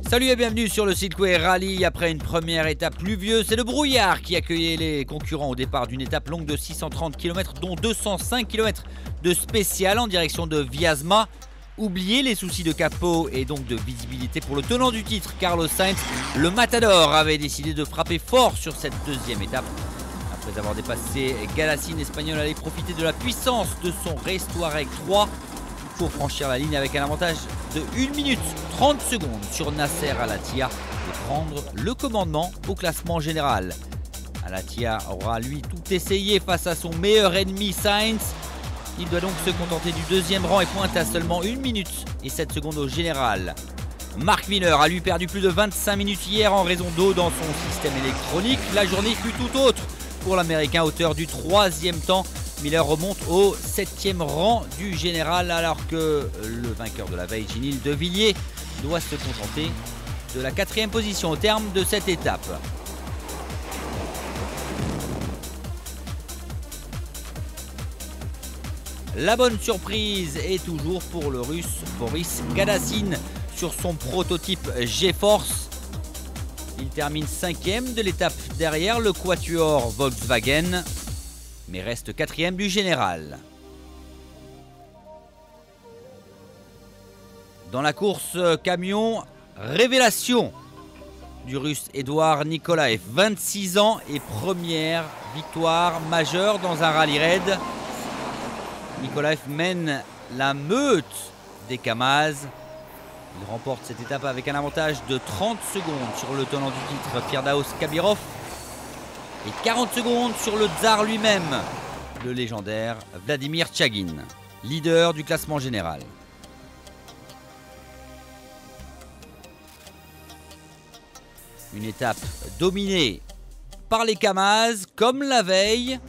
Salut et bienvenue sur le Silkway Rally. Après une première étape pluvieuse, c'est le brouillard qui accueillait les concurrents au départ d'une étape longue de 630 km, dont 205 km de spécial en direction de Viasma. Oubliez les soucis de capot et donc de visibilité pour le tenant du titre, Carlos Sainz. Le Matador avait décidé de frapper fort sur cette deuxième étape. Après avoir dépassé Galassine, l'Espagnol allait profiter de la puissance de son Race Touareg 3 pour franchir la ligne avec un avantage de 1 minute 30 secondes sur Nasser Al-Attiyah et prendre le commandement au classement général. Al-Attiyah aura lui tout essayé face à son meilleur ennemi Sainz. Il doit donc se contenter du deuxième rang et pointe à seulement 1 minute et 7 secondes au général. Mark Miller a lui perdu plus de 25 minutes hier en raison d'eau dans son système électronique. La journée fut tout autre pour l'Américain, auteur du 3e temps. Miller remonte au 7e rang du général alors que le vainqueur de la veille, Ginil de Villiers, doit se contenter de la 4e position au terme de cette étape. La bonne surprise est toujours pour le Russe Boris Galassine sur son prototype G-Force. Il termine 5e de l'étape derrière le quatuor Volkswagen, mais reste 4e du général. Dans la course camion, révélation du Russe Edouard Nikolaev, 26 ans et première victoire majeure dans un rallye raid. Nikolaev mène la meute des Kamaz. Il remporte cette étape avec un avantage de 30 secondes sur le tenant du titre Firdaus Kabirov et 40 secondes sur le tsar lui-même, le légendaire Vladimir Tchagin, leader du classement général. Une étape dominée par les Kamaz comme la veille.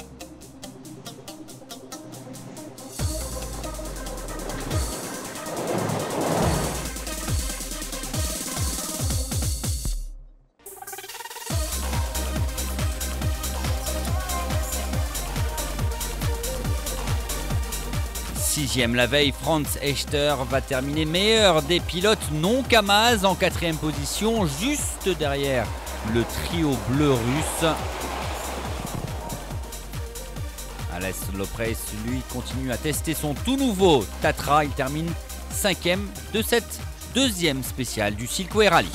Sixième la veille, Franz Echter va terminer meilleur des pilotes non Kamaz en 4e position, juste derrière le trio bleu russe. Alex Lopez, lui, continue à tester son tout nouveau Tatra. Il termine 5e de cette 2e spéciale du Silkway Rally.